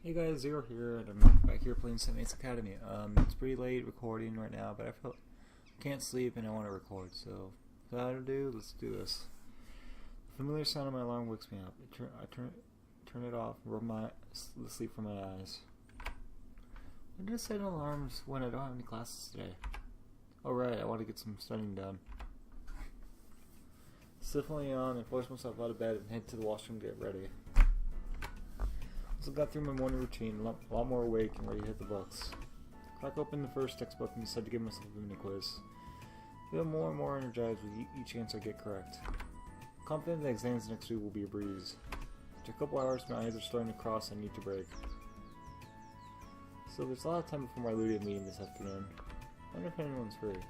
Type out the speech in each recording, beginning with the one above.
Hey guys, Zero here, and I'm back here playing St. Mates Academy. It's pretty late recording right now, but I can't sleep and I want to record, so without ado, let's do this. The familiar sound of my alarm wakes me up. I turn it off, rub the sleep from my eyes. I just set alarms when I don't have any classes today. Oh right, I want to get some studying done. Stiffly on, I force myself out of bed and head to the washroom to get ready. So I got through my morning routine, a lot more awake and ready to hit the books. Crack open the first textbook and decide to give myself a mini quiz. I feel more and more energized with each answer I get correct. Confident that exams next week will be a breeze. After a couple hours, my eyes are starting to cross and I need to break. So there's a lot of time before my Ludia meeting this afternoon. I wonder if anyone's free.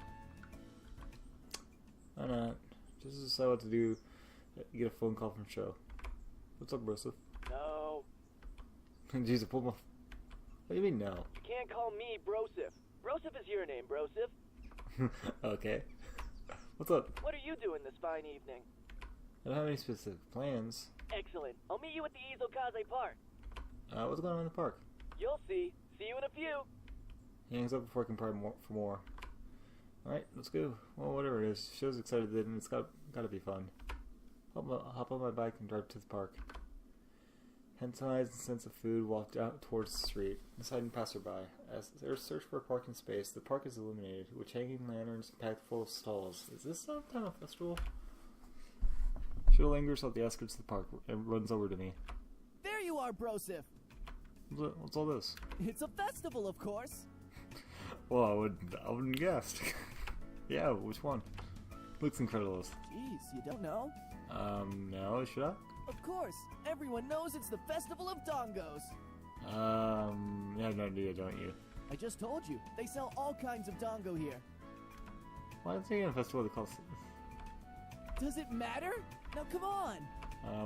Why not? Just to decide what to do, you get a phone call from Show. What's up, Broseph? No. Jeez, I pulled my... What do you mean, no? You can't call me Broseph. Broseph is your name, Broseph. Okay. What's up? What are you doing this fine evening? I don't have any specific plans. Excellent. I'll meet you at the Izokaze Park. What's going on in the park? You'll see. See you in a few. He hangs up before I can pry for more. Alright, let's go. Well, whatever it is. Show's excited and it's gotta be fun. Hop on my bike and drive to the park. Tantalized and sense of food, walked out towards the street, deciding passerby. As they search for a parking space, the park is illuminated, with hanging lanterns packed full of stalls. Is this some kind of festival? She lingers on the outskirts of the park and runs over to me. There you are, Broseph! What's all this? It's a festival, of course! Well, I wouldn't guess. Yeah, which one? Looks incredible. Jeez, you don't know? No, should I? Of course! Everyone knows it's the Festival of Dongos! You have no idea, don't you? I just told you, they sell all kinds of dongo here. Why is there a festival that calls... Does it matter? Now come on!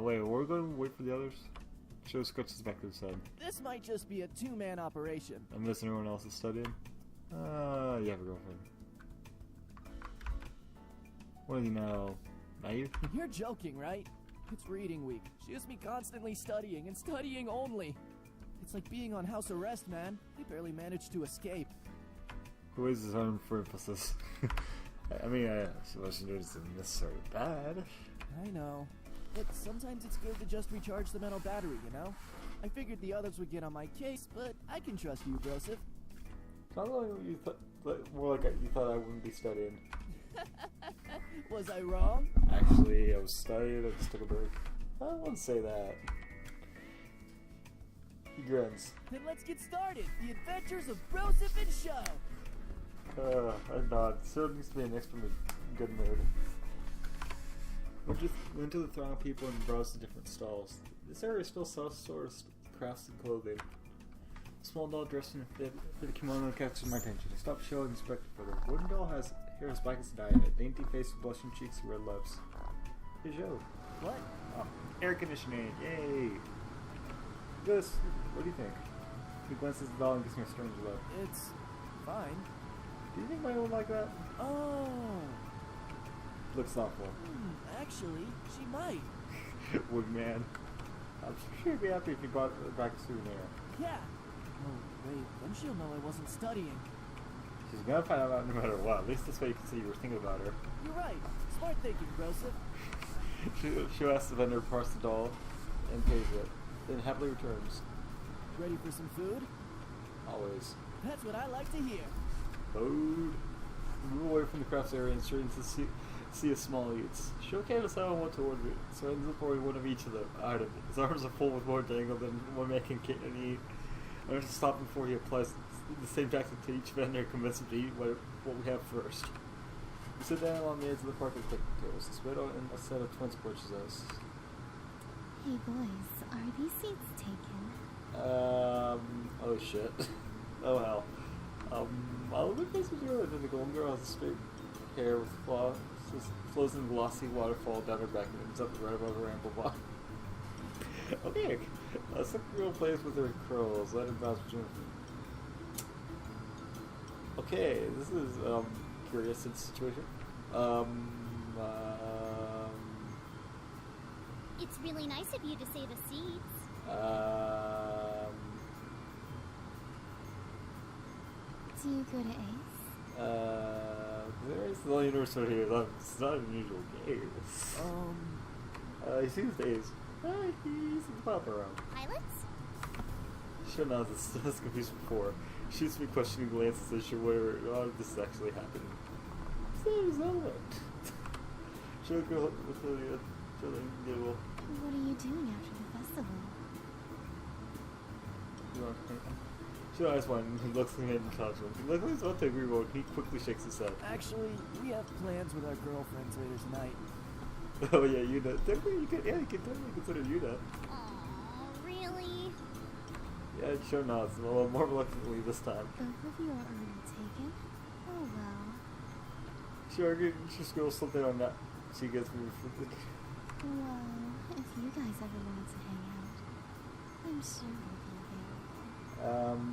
Wait, we're going to wait for the others? Show scratches back to his head. This might just be a two-man operation. Unless anyone else is studying? You have a girlfriend. What do you know? Not you? You're joking, right? It's reading week. She has me constantly studying and studying only. It's like being on house arrest, man. I barely managed to escape. Who is his arm for emphasis? I mean, Washington isn't necessarily bad. I know. But sometimes it's good to just recharge the mental battery, you know? I figured the others would get on my case, but I can trust you, Broseph. Sounds like you more like you thought I wouldn't be studying. Was I wrong? Actually, I was studying, I just took a break. I wouldn't say that. He grins. Then let's get started. The adventures of Broseph and Show. I nod. Sarah needs to be an extra good mood. Went to the throng of people and browsed the different stalls. This area still sells stores, crafts, and clothing. A small doll dressed in a fitted kimono catches my attention. I stopped Show and inspected further. The wooden doll has hair as black as a dye, a dainty face with blushing cheeks and red lips. Hey, Show. What? Oh, air conditioning, yay! What do you think? He glances at the doll and gives me a strange look. It's fine. Do you think my would like that? Oh. Looks thoughtful. Actually, she might. Woodman. I'm sure she'd be happy if you brought her back a souvenir. Yeah. Oh, wait, then she'll know I wasn't studying. She's gonna find out no matter what. At least this way you can see you were thinking about her. You're right. Smart thinking, Broseph. She'll ask the vendor to parse the doll and pays it. Then happily returns. Ready for some food? Always. That's what I like to hear. Food. Move away from the crafts area and straight into the sea of small eats. Show can't decide on what to order, so ends up ordering one of each of them. His arms are full with more dangle than one man can eat. I have to stop before he applies the same tactic to each vendor and convince him to eat what we have first. We sit down along the edge of the park with picnic tables. The widow and a set of twins approaches us. Hey boys, are these seats taken? Oh shit. Oh hell. I'll look at this video and then the golden girl has a straight hair with flows in glossy waterfall down her back and ends up right above her ample body. Okay, second girl plays with her curls, let her bounce between her. Okay, this is curious situation. It's really nice of you to save us seats. Do you go to Ace? There's the only university here. It's not an unusual case. He seems dazed. He's about around. Pilots? Sure not as confused before. She shoots me questioning glances as to whether this is actually happening. Seems that. She'll go with the giggle. What are you doing after the festival? She eyes one and looks at him and touches him. Luckily, he's about to agree, but he quickly shakes his head. Actually, we have plans with our girlfriends later tonight. Oh yeah, you know. Definitely, you can definitely consider you that. Aww, really? Yeah, sure nods. Well, more reluctantly this time. Both of you are already taken? Oh well. She scrolls something on that. She gets me with Well, if you guys ever wanted to hang out, I'm sure we'll be available.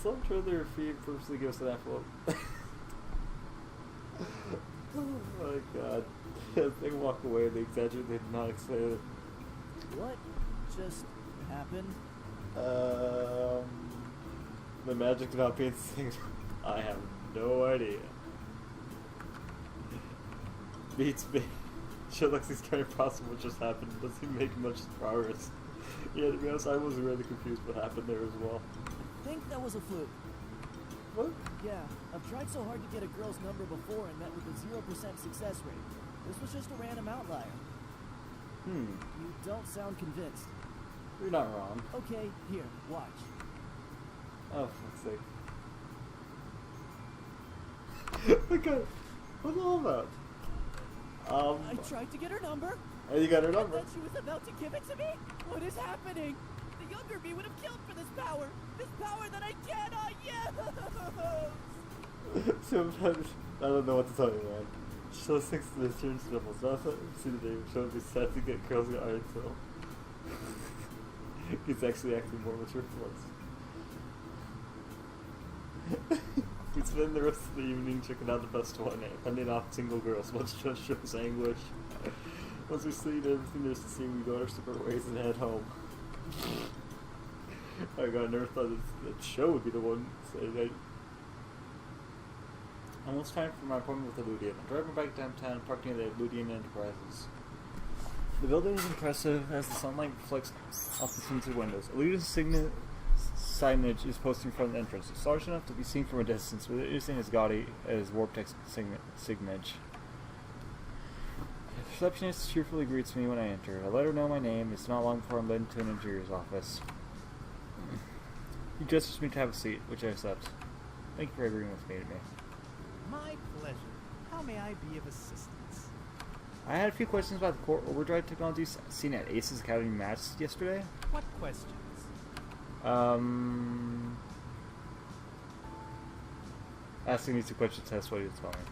Some trailer feed purposely gives an envelope. Oh my god. They walk away, they exaggerate, they did not explain it. What just happened? The magic not being seen. I have no idea. Beats me. Shit looks like kind of possible what just happened. Doesn't make much progress. Yeah, to be honest, I was really confused what happened there as well. I think that was a fluke. What? Yeah, I've tried so hard to get a girl's number before and met with a 0% success rate. This was just a random outlier. You don't sound convinced. You're not wrong. Okay, here, watch. Oh, fuck's sake. Okay, what's it all about? I tried to get her number. Oh, you got her number. And then she was about to give it to me? What is happening? The younger me would have killed for this power. This power that I cannot use! Sometimes, I don't know what to tell you, man. She just thinks the turn sniffles. That's what I see today. She'll be sad to get girls in iron till. He's actually acting more mature for once. We spend the rest of the evening checking out the festival and fending off single girls, much just shows anguish. Once we see everything there's to see, we go our separate ways and head home. I never thought that show would be the one to say that. Almost time for my appointment with the Ludian. I'm driving back downtown, parking at the Ludian Enterprises. The building is impressive as the sunlight reflects off the tinted windows. A Ludian signage is posted in front of the entrance. It's large enough to be seen from a distance, but it isn't as gaudy as Warptex signage. The receptionist cheerfully greets me when I enter. I let her know my name. It's not long before I'm led into an interior's office. He gestures me to have a seat, which I accept. Thank you for agreeing with me. My pleasure. How may I be of assistance? I had a few questions about the core overdrive technologies seen at Ace's Academy match yesterday. What questions? Asking these two questions test what he was telling me.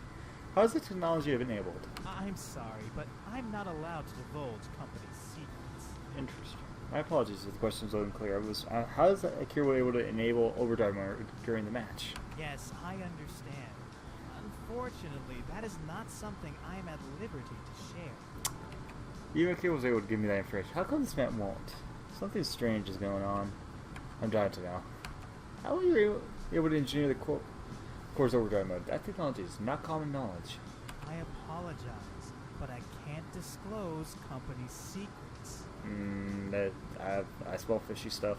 How is the technology enabled? I'm sorry, but I'm not allowed to divulge company secrets. Interesting. My apologies if the question was unclear. How is Akira able to enable overdrive mode during the match? Yes, I understand. Unfortunately, that is not something I am at liberty to share. Even Akira was able to give me that information. How come this man won't? Something strange is going on. I'm dying to know. How were you able to engineer the core's overdrive mode? That technology is not common knowledge. I apologize, but I can't disclose company secrets. I smell fishy stuff.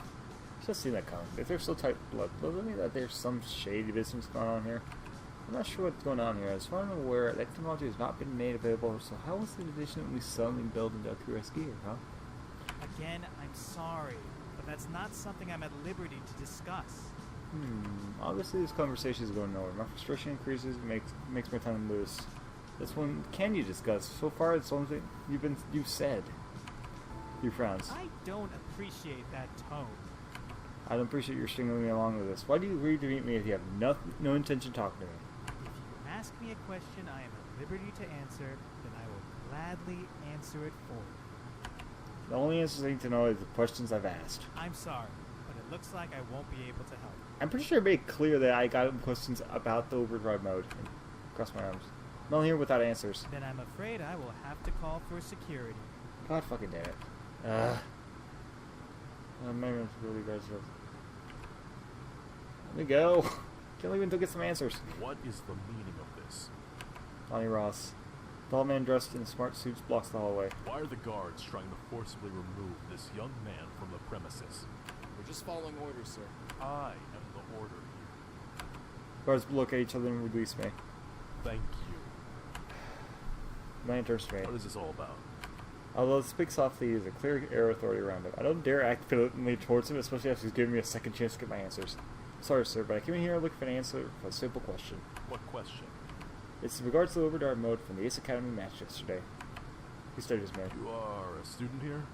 Just seen that coming. If they're so tight blood, doesn't mean that there's some shady business going on here. I'm not sure what's going on here. As far as I'm aware, that technology has not been made available, so how was the addition we suddenly built into Akira's gear, huh? Again, I'm sorry, but that's not something I'm at liberty to discuss. Obviously this conversation is going nowhere. My frustration increases, makes my tongue loose. This one, can you discuss? So far, it's something you've said. He frowns. I don't appreciate that tone. I don't appreciate your stringing me along with this. Why do you agree to meet me if you have no intention of talking to me? If you ask me a question I am at liberty to answer, then I will gladly answer it for you. The only answer I need to know is the questions I've asked. I'm sorry, but it looks like I won't be able to help. I'm pretty sure I made clear that I got questions about the overdrive mode. Cross my arms. I'm not here without answers. Then I'm afraid I will have to call for security. God fucking damn it. Maybe I'm really guys. There we go. Can't leave until get some answers. What is the meaning of this? Bonnie Ross. Tall man dressed in smart suits blocks the hallway. Why are the guards trying to forcibly remove this young man from the premises? We're just following orders, sir. I am the order here. Guards look at each other and release me. Thank you. Man turns to me. What is this all about? Although speak softly, he has a clear air of authority around him. I don't dare act blatantly towards him, especially after he's giving me a second chance to get my answers. Sorry, sir, but I came in here looking for an answer for a simple question. What question? It's in regards to the overdrive mode from the Ace Academy match yesterday. He studied his man. You are a student here?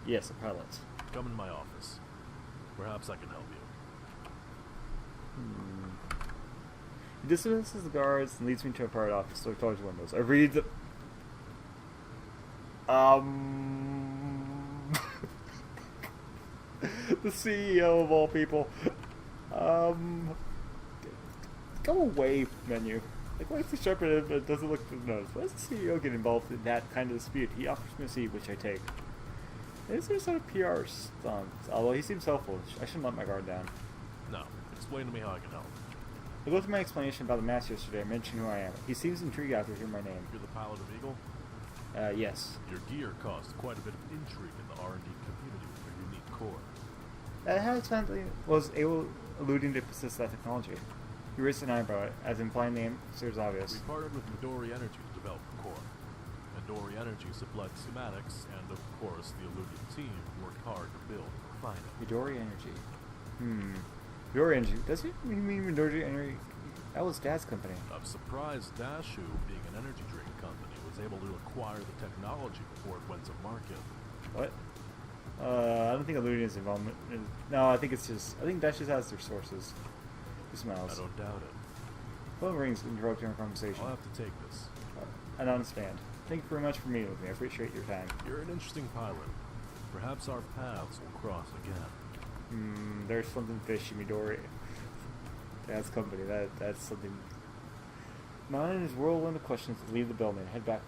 Yes, a pilot. Come in my office. Perhaps I can help you. He dismisses the guards and leads me to a private office so towards windows. I read the... the CEO of all people. Go away, menu. Like, why is the shepherd if it doesn't look to the nose? Why does the CEO get involved in that kind of dispute? He offers me a seat, which I take. Is there some PR stunt? Although he seems helpful, I shouldn't let my guard down. No. Explain to me how I can help. I go through my explanation about the match yesterday and mention who I am. He seems intrigued after hearing my name. You're the pilot of Eagle? Yes. Your gear caused quite a bit of intrigue in the R&D community with your unique core. How exactly was able alluding to possess that technology? He raised an eyebrow, as implying the answer is obvious. We partnered with Midori Energy to develop the core. Midori Energy supplied schematics, and of course the Illudian team worked hard to build and refine it. Midori Energy. Midori Energy. Does he mean Midori Energy? That was Dad's company. I'm surprised Dashu, being an energy drink company, was able to acquire the technology before it went to market. What? I don't think Illudian's involvement. No, I think it's just. I think that just has their sources. He smiles. I don't doubt it. Phone rings, interrupting our conversation. I'll have to take this. I don't understand. Thank you very much for meeting with me. I appreciate your time. You're an interesting pilot. Perhaps our paths will cross again. There's something fishy, Midori. Dad's company. That's something. Mine is whirlwind of questions to leave the building and head back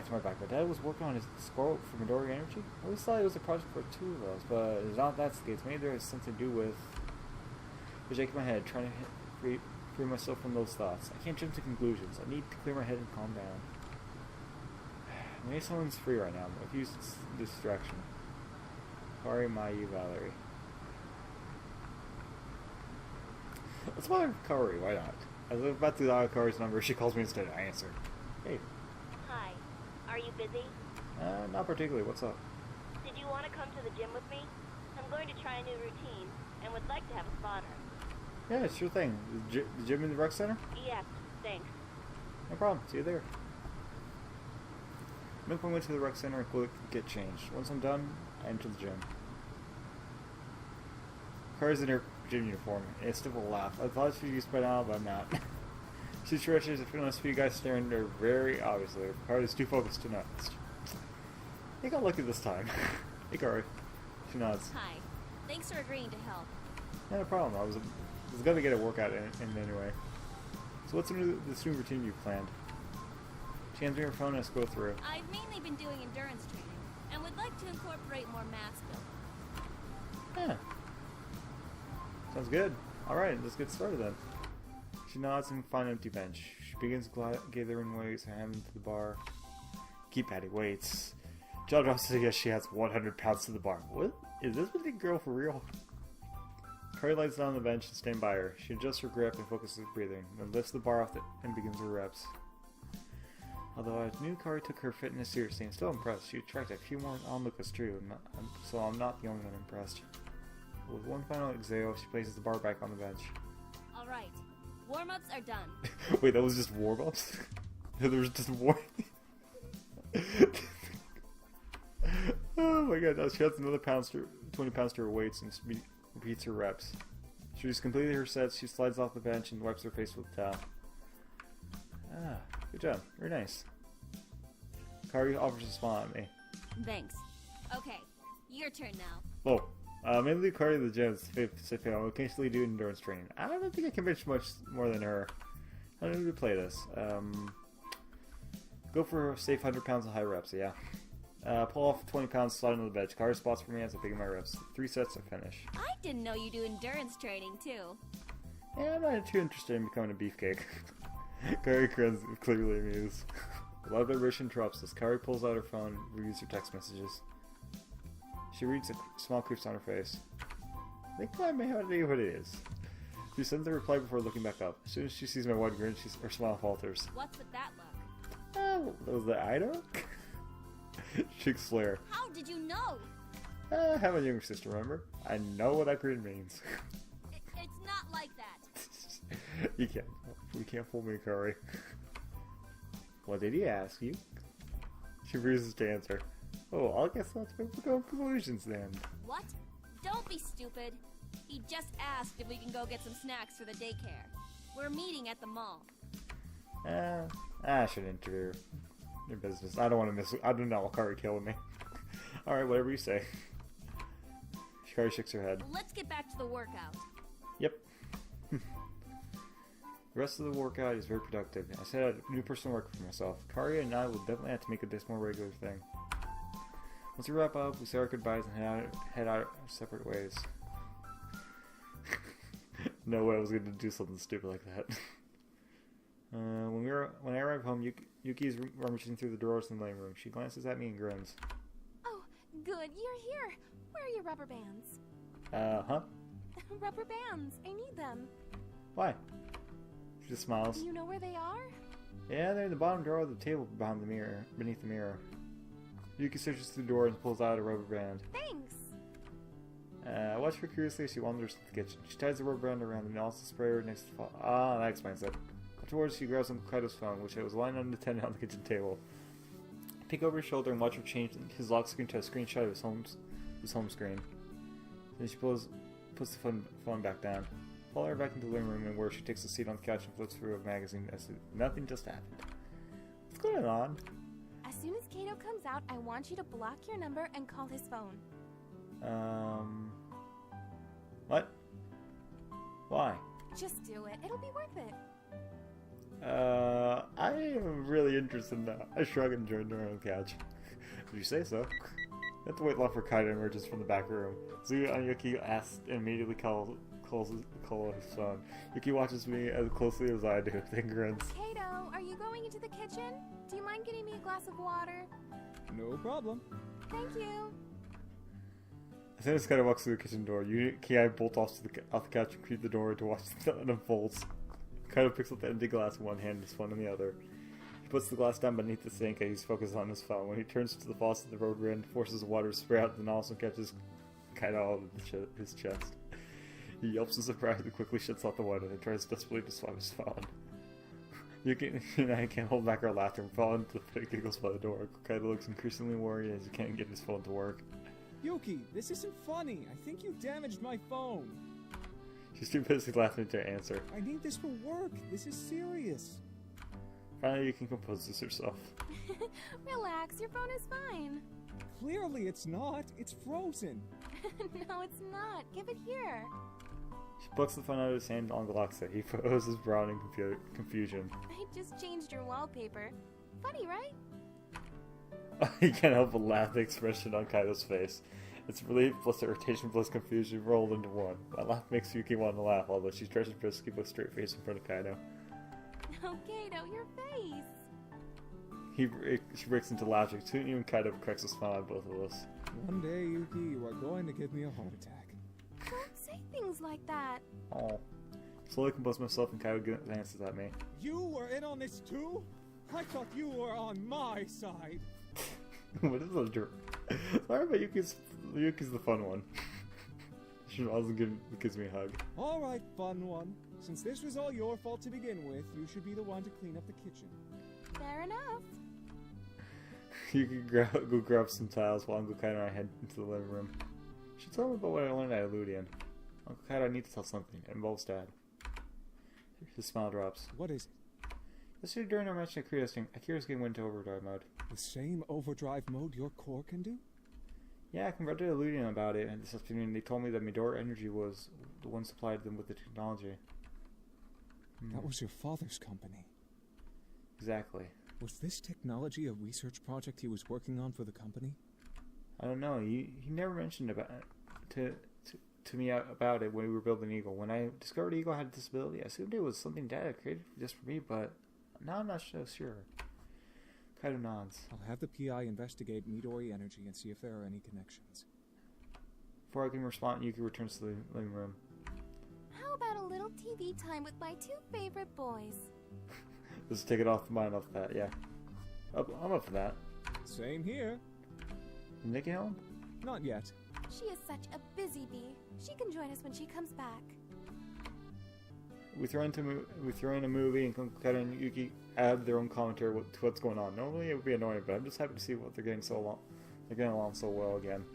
to my back. My dad was working on his score for Midori Energy. I always thought it was a project for two of us, but it's not that's the case. Maybe there has something to do with. I shake my head, trying to free myself from those thoughts. I can't jump to conclusions. I need to clear my head and calm down. Maybe someone's free right now. I've used distraction. Sorry, Mayu Valerie. Let's bother Kari, why not? I was about to dial Kari's number. She calls me instead. I answer. Hey. Hi. Are you busy? Not particularly. What's up? Did you want to come to the gym with me? I'm going to try a new routine and would like to have a spotter. Yeah, sure thing. The gym in the rec center? Yes, thanks. No problem. See you there. Make my way to the rec center and quick get changed. Once I'm done, I enter the gym. Kari's in her gym uniform, and it's still a laugh. I thought she'd use by now, but I'm not. She stretches and feels a few guys staring at her very obviously. Kari's too focused to notice. You got lucky this time. Hey, Kari. She nods. Hi. Thanks for agreeing to help. Yeah, no problem. I was going to get a workout in anyway. So what's this new routine you've planned? She hands me her phone and I scroll through. I've mainly been doing endurance training and would like to incorporate more mass building. Yeah. Sounds good. Alright, let's get started then. She nods and finds an empty bench. She begins gathering weights and handing to the bar. Keep adding weights. John Ross suggests she has 100 pounds to the bar. What? Is this big girl for real? Kari lies down on the bench and stands by her. She adjusts her grip and focuses her breathing, then lifts the bar off and begins her reps. Although I knew Kari took her fitness seriously, I'm still impressed. She attracted a few more onlookers too, so I'm not the only one impressed. With one final exhale, she places the bar back on the bench. Alright. Warm-ups are done. Wait, that was just warm-ups? There was just warm... Oh my god, now she adds another 20 pounds to her weights and repeats her reps. She's completed her sets, she slides off the bench and wipes her face with a towel. Ah, good job. Very nice. Kari offers a smile at me. Thanks. Okay, your turn now. Oh, mainly Kari the gym I'll occasionally do endurance training. I don't think I can bench much more than her. I don't need to play this. Go for a safe 100 pounds of high reps, yeah. Pull off 20 pounds, slide on the bench. Kari spots for me as I begin my reps. 3 sets to finish. I didn't know you do endurance training too. Yeah, I'm not too interested in becoming a beefcake. Kari grins, clearly amused. A loud vibration interrupts as Kari pulls out her phone and reviews her text messages. She reads a small creeps on her face. I think I may have idea what it is. She sends a reply before looking back up. As soon as she sees my wide grin, her smile falters. What's with that look? Was that Ido? Cheeks flare. How did you know? I have a younger sister, remember? I know what that grin means. It's not like that. You can't fool me, Kari. What did he ask you? She refuses to answer. Oh, I guess let's make conclusions then. What? Don't be stupid. He just asked if we can go get some snacks for the daycare. We're meeting at the mall. I should interfere. Your business. I don't want to miss. I do not want Kari killing me. Alright, whatever you say. Kari shakes her head. Let's get back to the workout. Yep. The rest of the workout is very productive. I set out a new personal record for myself. Kari and I will definitely have to make this more regular thing. Once we wrap up, we say our goodbyes and head out our separate ways. No way I was going to do something stupid like that. When I arrive home, Yuki is rummaging through the drawers in the living room. She glances at me and grins. Oh, good, you're here. Where are your rubber bands? Huh? Rubber bands, I need them. Why? She just smiles. Do you know where they are? Yeah, they're in the bottom drawer of the table beneath the mirror. Yuki searches through the door and pulls out a rubber band. Thanks. I watch her curiously as she wanders to the kitchen. She ties the rubber band around and also sprays her next to the fall. Ah, that explains it. Afterwards, she grabs Kaido's phone, which was lying unattended on the kitchen table. Peek over his shoulder and watch her change his lock screen to a screenshot of his home screen. Then she puts the phone back down. Follow her back into the living room, and where she takes a seat on the couch and flips through a magazine as if nothing just happened. What's going on? As soon as Kato comes out, I want you to block your number and call his phone. What? Why? Just do it. It'll be worth it. I am really interested in that. I shrug and join her on the couch. If you say so. I have to wait long for Kaido emerges from the back room. Zuya and Yuki asks and immediately calls his phone. Yuki watches me as closely as I do, then grins. Kato, are you going into the kitchen? Do you mind getting me a glass of water? No problem. Thank you. As soon as Kaido walks through the kitchen door, Yuki and I bolt off the couch and creep the door to watch it unfolds. Kaido picks up the empty glass in one hand and his phone in the other. He puts the glass down beneath the sink and he's focused on his phone. When he turns to the faucet, the road end forces the water to spray out and also catches Kaido all over his chest. He yelps in surprise and quickly shuts off the water and tries desperately to swipe his phone. Yuki and I can't hold back our laughter and fall into the pit of giggles by the door. Kaido looks increasingly worried as he can't get his phone to work. Yuki, this isn't funny. I think you damaged my phone. She's too busy laughing to answer. I need this for work. This is serious. Finally, Yuki composes herself. Relax, your phone is fine. Clearly it's not. It's frozen. No, it's not. Give it here. She plucks the phone out of his hand and unlocks it. He froze his brow in confusion. I just changed your wallpaper. Funny, right? He can't help but laugh at the expression on Kaido's face. It's relief plus irritation plus confusion rolled into one. That laugh makes Yuki want to laugh, although she tries to keep a straight face in front of Kaido. Oh, Kato, your face! She breaks into laughter. Soon even Kaido cracks a smile at both of us. One day, Yuki, you are going to give me a heart attack. Don't say things like that. Oh. Slowly compose myself and Kaido glances at me. You were in on this too? I thought you were on my side. What is a jerk? Sorry, but Yuki's the fun one. She also gives me a hug. Alright, fun one. Since this was all your fault to begin with, you should be the one to clean up the kitchen. Fair enough. You can go grab some tiles while Uncle Kaido and I head into the living room. She told me about what I learned at Eludian. Uncle Kaido, I need to tell something. It involves Dad. His smile drops. What is it? Yesterday during our match at Akira's game went into overdrive mode. The same overdrive mode your core can do? Yeah, I confronted Eludian about it, and this afternoon they told me that Midori Energy was the one supplied them with the technology. That was your father's company. Exactly. Was this technology a research project he was working on for the company? I don't know. He never mentioned about it to me about it when we were building Eagle. When I discovered Eagle had a disability, I assumed it was something Dad created just for me, but now I'm not so sure. Kaido nods. I'll have the PI investigate Midori Energy and see if there are any connections. Before I can respond, Yuki returns to the living room. How about a little TV time with my two favorite boys? Just take it off the mind off that, yeah. I'm up for that. Same here. Is Nikki home? Not yet. She is such a busy bee. She can join us when she comes back. We throw in a movie and Kaido and Yuki add their own commentary to what's going on. Normally it would be annoying, but I'm just happy to see what they're getting along so well again.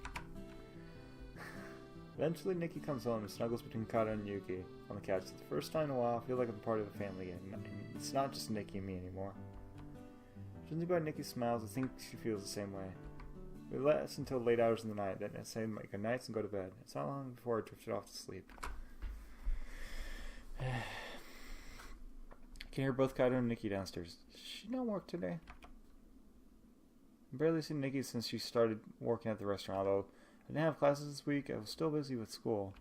Eventually, Nikki comes home and snuggles between Kaido and Yuki on the couch. It's the first time in a while I feel like I'm part of the family again. It's not just Nikki and me anymore. Judging by Nikki smiles, I think she feels the same way. We last until late hours in the night, then I say my good nights and go to bed. It's not long before I drifted off to sleep. I can hear both Kaido and Nikki downstairs. Does she not work today? I've barely seen Nikki since she started working at the restaurant, although I didn't have classes this week. I was still busy with school.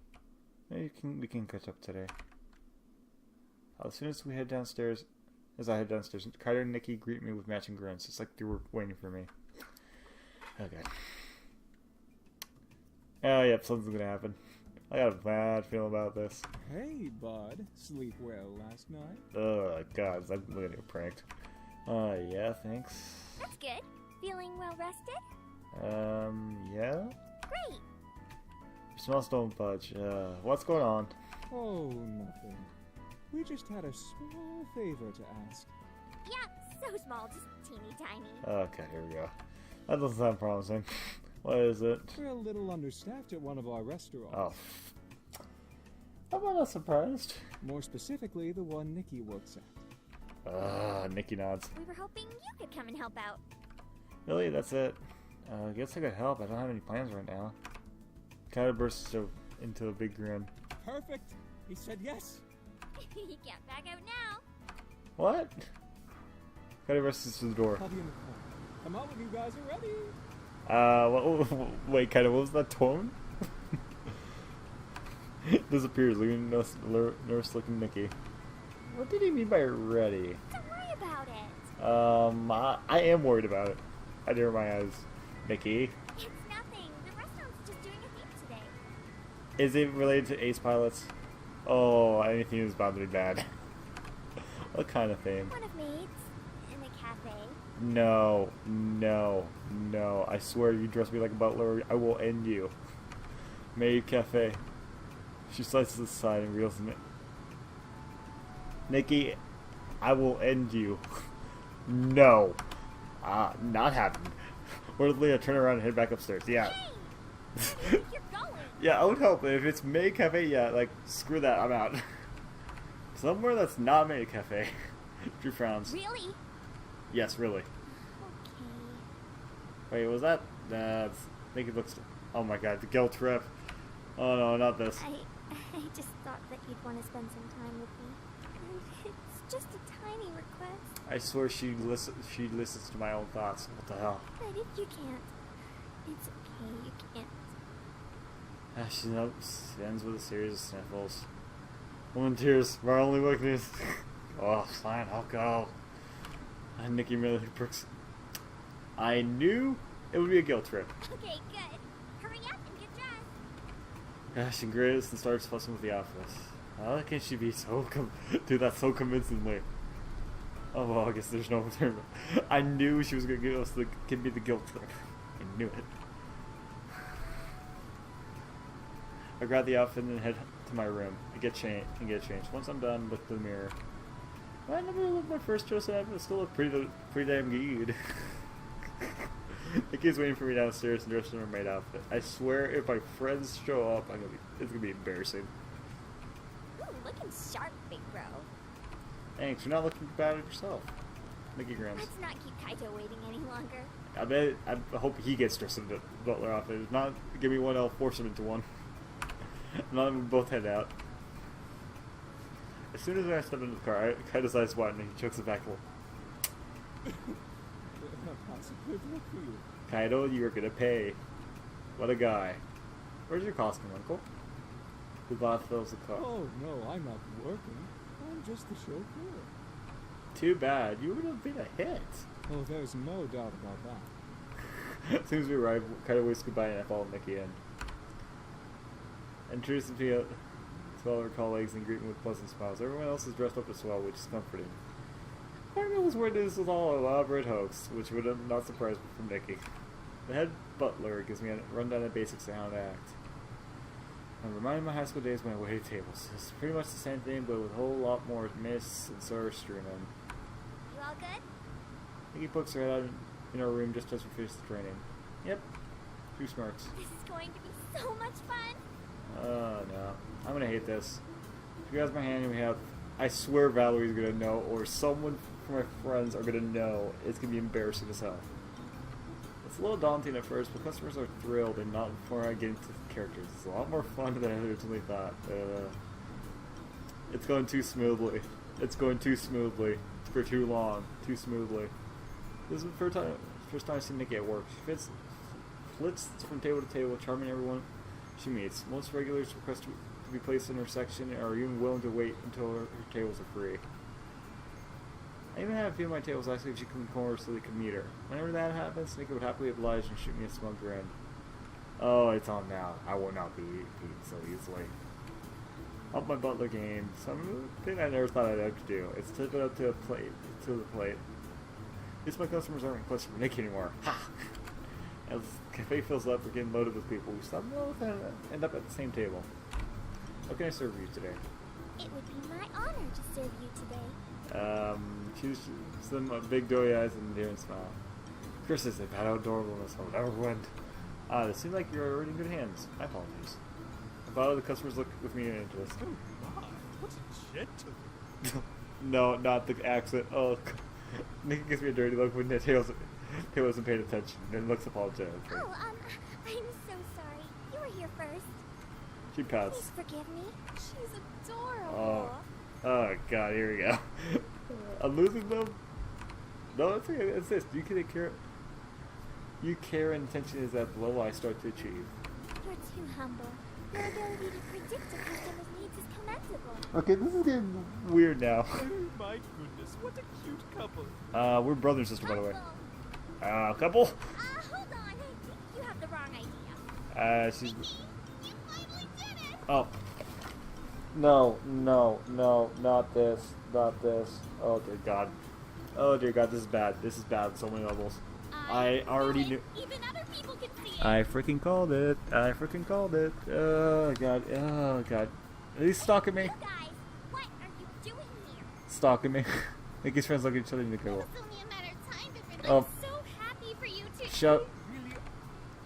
Maybe we can catch up today. As soon as I head downstairs, Kaido and Nikki greet me with matching grins. It's like they were waiting for me. Okay. Oh, yep, something's gonna happen. I got a bad feeling about this. Hey, bud. Sleep well last night? Oh, God, I'm gonna get pranked. Yeah, thanks. That's good. Feeling well rested? Yeah? Great. Smells don't budge. What's going on? Oh, nothing. We just had a small favor to ask. Yeah, so small, just teeny tiny. Okay, here we go. That doesn't sound promising. What is it? We're a little understaffed at one of our restaurants. Oh. I'm not surprised. More specifically, the one Nikki works at. Nikki nods. We were hoping you could come and help out. Really? That's it? Guess I could help. I don't have any plans right now. Kaido bursts into a big grin. Perfect! He said yes! You can't back out now. What? Kaido rushes to the door. I'll be in the car. Come out when you guys are ready! Wait, Kaido, what was that tone? Disappears, leaving nurse looking Nikki. What did he mean by ready? Don't worry about it. I am worried about it. I dare my eyes. Nikki? It's nothing. The restaurant's just doing a theme today. Is it related to ace pilots? Oh, anything is bound to be bad. What kind of theme? One of maids in a cafe. No. I swear you dress me like a butler, I will end you. Maid Cafe. She slices aside and reels in it. Nikki, I will end you. No. Not happening. Or Leah turn around and head back upstairs. Yeah. Hey, you're going. Yeah, I would help. If it's Maid Cafe, yeah, like, screw that, I'm out. Somewhere that's not Maid Cafe. Drew frowns. Really? Yes, really. Okay. Wait, was that? I think it looks... Oh my god, the guilt trip. Oh no, not this. I just thought that you'd want to spend some time with me. And it's just a tiny request. I swear she listens to my own thoughts. What the hell? But if you can't, it's okay, you can't. She ends with a series of sniffles. Woman tears, my only weakness. Oh, fine, I'll go. And Nikki merely pricks. I knew it would be a guilt trip. Okay, good. Hurry up and get dressed. She grins and starts fussing with the office. How can she be do that so convincingly? Oh well, I guess there's no return. I knew she was gonna give us give me the guilt trip. I knew it. I grab the outfit and head to my room. I get changed. Once I'm done, look in the mirror. I never looked my first dress and I still look pretty damn good. Nikki's waiting for me downstairs and dressed in her maid outfit. I swear, if my friends show up, it's gonna be embarrassing. Ooh, looking sharp, big bro. Thanks. You're not looking bad at yourself. Nikki grins. Let's not keep Kaito waiting any longer. I hope he gets dressed in the butler outfit. If not, give me one, I'll force him into one. And then we both head out. As soon as I step into the car, Kaito's eyes widen and he chokes it back a little. Possibly work for you. Kaido, you're gonna pay. What a guy. Where's your costume, Uncle? The boss fills the car. Oh no, I'm not working. I'm just the chauffeur. Too bad. You would have been a hit. Oh, there's no doubt about that. As soon as we arrive, Kaido waves goodbye and I follow Mickey in. Introduce me to all our colleagues and greet them with pleasant smiles. Everyone else is dressed up as well, which is comforting. Part of me was worried this was all an elaborate hoax, which would have not surprised me from Mickey. The head butler gives me a rundown of basics of how to act. I'm reminded of my high school days when I waited tables. It's pretty much the same thing, but with a whole lot more miss and sir strewn in. You all good? Mickey pokes her head out in our room just as we finish the training. Yep. 2 smarts. This is going to be so much fun. Oh no. I'm gonna hate this. If you guys my hand and we have... I swear Valerie's gonna know, or someone from my friends are gonna know. It's gonna be embarrassing as hell. It's a little daunting at first, but customers are thrilled and not before I get into the characters. It's a lot more fun than I originally thought. It's going too smoothly. It's going too smoothly. For too long. Too smoothly. This is the first time I've seen Nikki at work. She flits from table to table, charming everyone she meets. Most regulars request to be placed in her section and are even willing to wait until her tables are free. I even had a few of my tables asking if she could come over so they could meet her. Whenever that happens, Nikki would happily oblige and shoot me a smug grin. Oh, it's on now. I will not be beaten so easily. Up my butler game. Something I never thought I'd have to do. It's tip it up to the plate. At least my customers aren't requesting for Nikki anymore. Ha! As the cafe fills up, we're getting loaded with people. We somehow end up at the same table. What can I serve you today? It would be my honor to serve you today. Choose some big doughy eyes and endearing smile. Chris is that adorableness I'll never win. It seems like you're already in good hands. My apologies. About the customers look with me in interest. Oh my, what a gentleman. No, not the accent. Oh, Nikki gives me a dirty look when the tail wasn't paying attention and looks apologetic. Oh, I'm so sorry. You were here first. She pouts. Please forgive me. She's adorable. Oh god, here we go. I'm losing them. No, it's okay. It's this. You care and attention is at the level I start to achieve. You're too humble. Your ability to predict a customer's needs is commendable. Okay, this is getting weird now. Oh my goodness, what a cute couple. We're brother and sister, by the way. Uncle. Couple? Hold on. I think you have the wrong idea. She's... Mickey, you finally did it! Oh. No, not this. Oh dear god. Oh dear god, this is bad. This is bad on so many levels. I already knew. Even other people can see it. I freaking called it. Oh god. Are you stalking me? You guys, what are you doing here? Stalking me. Nikki's friends look at each other and they go. It's only a matter of time difference. Oh. I'm so happy for you two. Shut.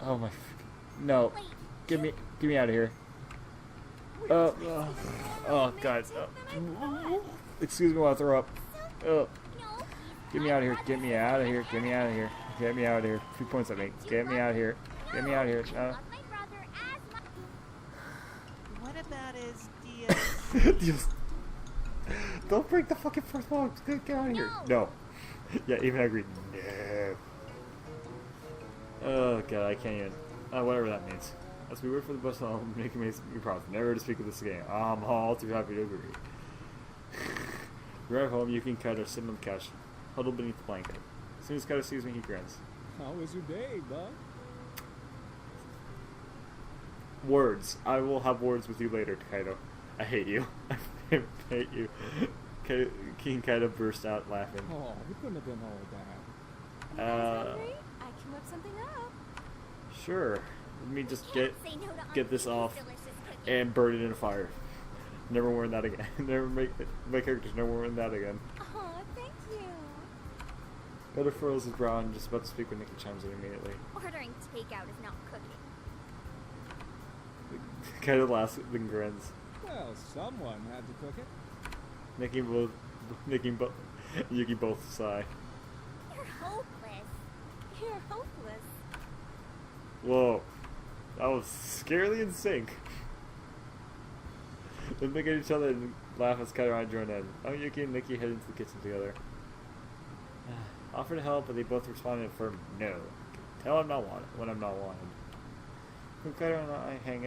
Oh my. No. Wait, Get me out of here. Oh god. Excuse me while I throw up. no. Get me out of here. Get me out of here. 2 points at me. Get me out of here. Get me out of here. Love my brother as my... What about his Just don't break the fucking fourth wall. Get out of here. No. Yeah, even I agree. No. Oh god, I can't even. Whatever that means. As we wait for the bus home, making me promise never to speak of this again. I'm all too happy to agree. We arrive home, Yuki and Kaido are sitting on the couch, huddled beneath the blanket. As soon as Kaido sees me, he grins. How was your day, bud? Words. I will have words with you later, Kaido. I hate you. I hate you. King Kaido burst out laughing. Oh, it couldn't have been all that. Hungry? I can whip something up. Sure. Let me just Can't say no to get this Aunt off Katie's delicious cookies. and burn it in a fire. Never wearing that again. Never make my character's never wearing that again. Aw, thank you. Kaido furrows his brow and just about to speak when Nikki chimes in immediately. Ordering takeout is not cooking. Kaido laughs then grins. Well, someone had to cook it. Nikki and Yuki both sigh. You're hopeless. You're hopeless. Whoa. That was scarily in sync. They look at each other and laugh as Kaido and I join in. Yuki and Nikki head into the kitchen together. Offered to help, but they both responded a firm no. Tell I'm not wanted when I'm not wanted. Akira and I hang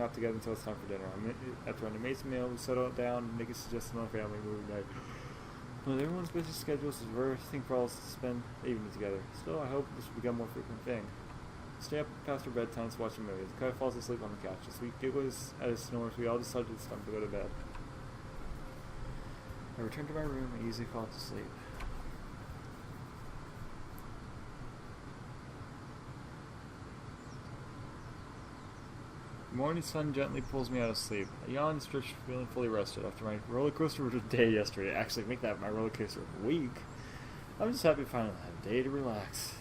out together until it's time for dinner. After an amazing meal, we settle down and Nikki suggests another family movie night. With everyone's busy schedules, it's a rare thing for all us to spend the evening together. Still, I hope this will become a more frequent thing. Stay up past our bedtimes watching movies. Akira falls asleep on the couch. As we giggle at his snores, we all decide it's time to go to bed. I return to my room and easily fall to sleep. The morning sun gently pulls me out of sleep. I yawn and stretch, feeling fully rested after my roller coaster of the day yesterday. Actually, make that my roller coaster of the week. I'm just happy to finally have a day to relax.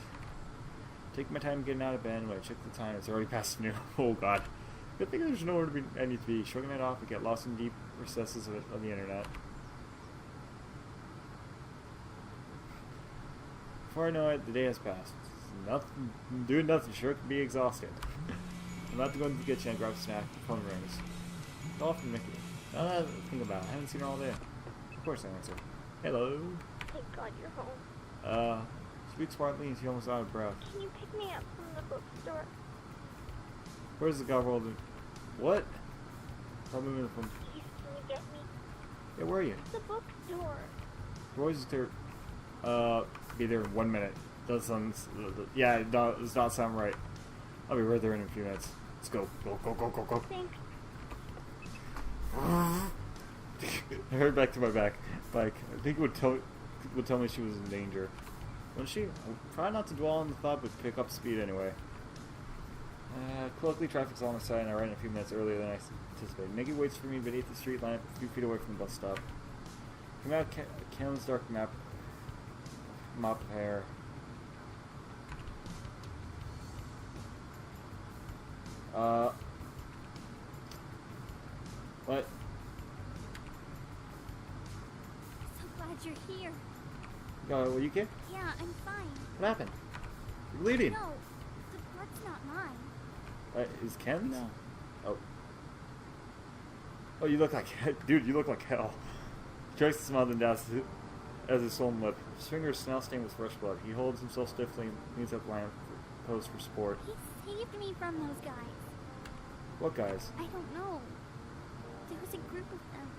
Take my time getting out of bed. When I check the time, it's already past noon. Oh god. Good thing there's nowhere I need to be. Shrugging it off, I get lost in deep recesses of the internet. Before I know it, the day has passed. Doing nothing sure can be exhausting. I'm about to go into the kitchen and grab a snack. The phone rings. Call from Nikki. Now that I think about it, I haven't seen her all day. Of course I answer. Hello. Thank God you're home. Speaks smartly and she's almost out of breath. Can you pick me up from the bookstore? Where's the guy holding? What? I'm moving the phone. Please, can you get me? Yeah, where are you? The bookstore. Your voice is clear. Be there in 1 minute. Does sound, yeah, it does not sound right. I'll be right there in a few minutes. Let's go. Go, go, go, go, go. Thanks. I heard back to my bike. I think it would tell me she was in danger. Wouldn't she? I'll try not to dwell on the thought, but pick up speed anyway. Luckily, traffic's on the side, and I ran a few minutes earlier than I anticipated. Nikki waits for me beneath the street lamp, a few feet away from the bus stop. Come out Ken's dark mop of hair. What? So glad you're here. Were you okay? Yeah, I'm fine. What happened? You're bleeding. No, the blood's not mine. Is Ken's? No. Oh. Oh, you look like dude. You look like hell. He tries to smile and down as his swollen lip. His fingers now stained with fresh blood. He holds himself stiffly and leans up lamp post for support. He saved me from those guys. What guys? I don't know. There was a group of them.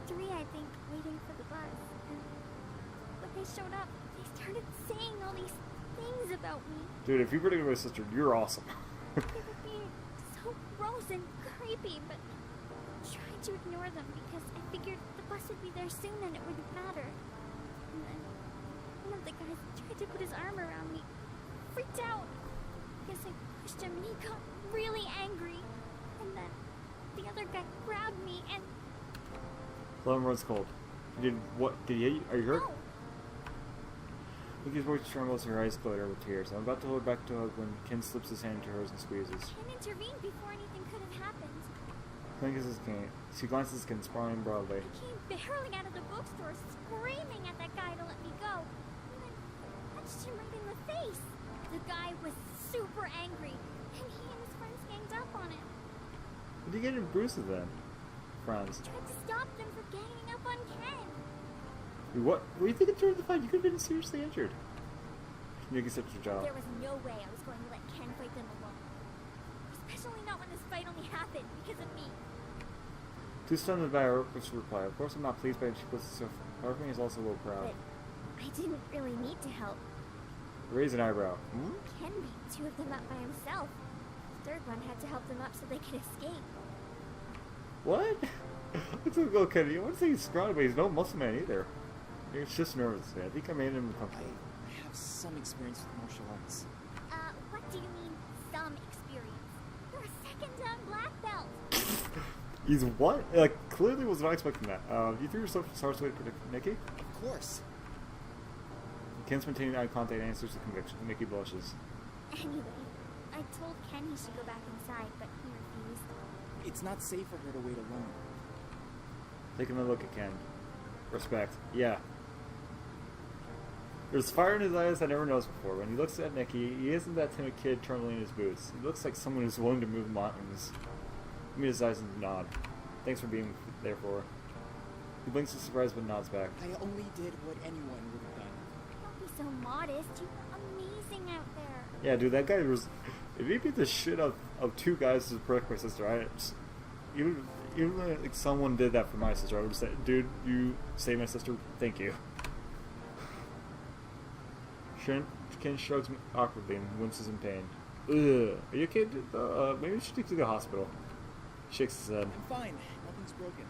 3, I think, waiting for the bus. And when they showed up, they started saying all these things about me. Dude, if you predicted my sister, you're awesome. They were being so gross and creepy, but I tried to ignore them because I figured the bus would be there soon and it wouldn't matter. And then one of the guys tried to put his arm around me. Freaked out. Guess I pushed him and he got really angry. And then the other guy grabbed me and... Lemon runs cold. Did what? Did he hit you? Are you hurt? No. Nikki's voice trembles and her eyes glitter with tears. I'm about to hold back to hug when Ken slips his hand into hers and squeezes. Ken intervened before anything could have happened. She glances at Ken, smiling broadly. I came barreling out of the bookstore, screaming at that guy to let me go. And then punched him right in the face. The guy was super angry, and he and his friends ganged up on him. What did you get in bruises then? Frowns. Tried to stop them from ganging up on Ken. What? What do you think during the fight? You could have been seriously injured. Nikki steps her jaw. There was no way I was going to let Ken fight them alone. Especially not when this fight only happened because of me. Too stunned by her reply. Of course I'm not pleased by it. She puts herself. Part of me is also a little proud. But I didn't really need to help. Raise an eyebrow. Hmm? Ken beat 2 of them up by himself. The 3rd one had to help them up so they could escape. What? Let's go, Kenny. I want to say he's scrawny, but he's no muscle man either. It's just nervous. I think I made him comfortable. I have some experience with martial arts. What do you mean, some experience? You're a 2nd-dan black belt. He's what? Clearly was not expecting that. You threw yourself to harsh way to predict Nikki? Of course. Ken's maintaining eye contact and answers the conviction. Nikki blushes. Anyway, I told Ken he should go back inside, but he refused. It's not safe for her to wait alone. Taking a look at Ken. Respect. Yeah. There's fire in his eyes I never noticed before. When he looks at Nikki, he isn't that timid kid trembling in his boots. He looks like someone who's willing to move mountains. He meets his eyes and nod. Thanks for being there for her. He blinks in surprise but nods back. I only did what anyone would have done. Don't be so modest. You're amazing out there. Yeah, dude, that guy was. If he beat the shit out of two guys to protect my sister, even like someone did that for my sister, I would say, dude, you saved my sister, thank you. Ken shrugs awkwardly and winces in pain. Ugh, are you okay? Maybe we should take you to the hospital. Shakes his head. I'm fine. Nothing's broken.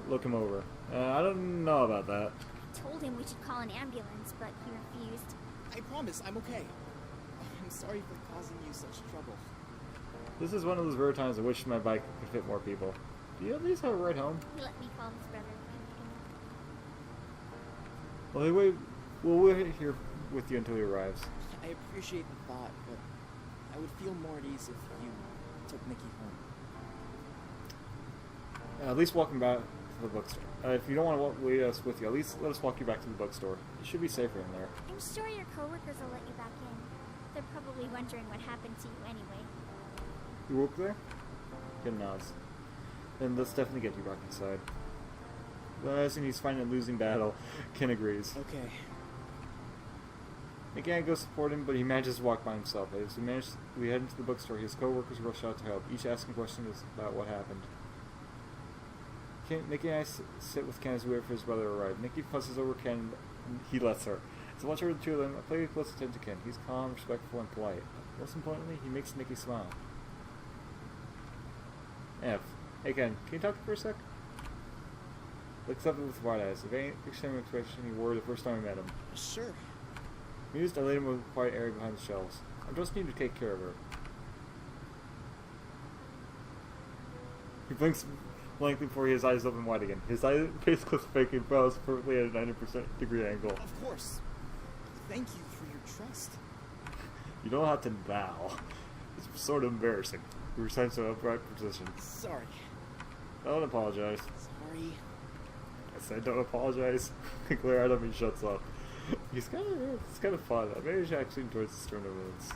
Look him over. I don't know about that. I told him we should call an ambulance, but he refused. I promise, I'm okay. I'm sorry for causing you such trouble. This is one of those rare times I wish my bike could fit more people. Do you at least have a ride home? He let me call his brother. Well, we'll wait here with you until he arrives. I appreciate the thought, but I would feel more at ease if you took Nikki home. At least walk him back to the bookstore. If you don't want to wait us with you, at least let us walk you back to the bookstore. You should be safer in there. I'm sure your coworkers will let you back in. They're probably wondering what happened to you anyway. You work there? Ken nods. Then let's definitely get you back inside. Realizing he's fighting a losing battle, Ken agrees. Okay. Again, goes support him, but he manages to walk by himself. As we head into the bookstore, his co-workers rush out to help, each asking questions about what happened. Nikki and I sit with Ken as we wait for his brother to arrive. Nikki fusses over Ken, and he lets her. So once over the two of them, I play close attention to Ken. He's calm, respectful, and polite. Most importantly, he makes Nikki smile. F. Hey Ken, can you talk to me for a sec? Looks up with wide eyes. If ain't the same expression he wore the first time we met him. Sure. Amused, I laid him with a quiet area behind the shelves. I just need to take care of her. He blinks blankly before his eyes open wide again. His face close fake and bows perfectly at a 90% degree angle. Of course. Thank you for your trust. You don't have to bow. It's sort of embarrassing. You were signed to an upright position. Sorry. Don't apologize. Sorry. I said don't apologize. Glare at him and he shuts up. It's kind of fun. Maybe she actually enjoys the stern moments.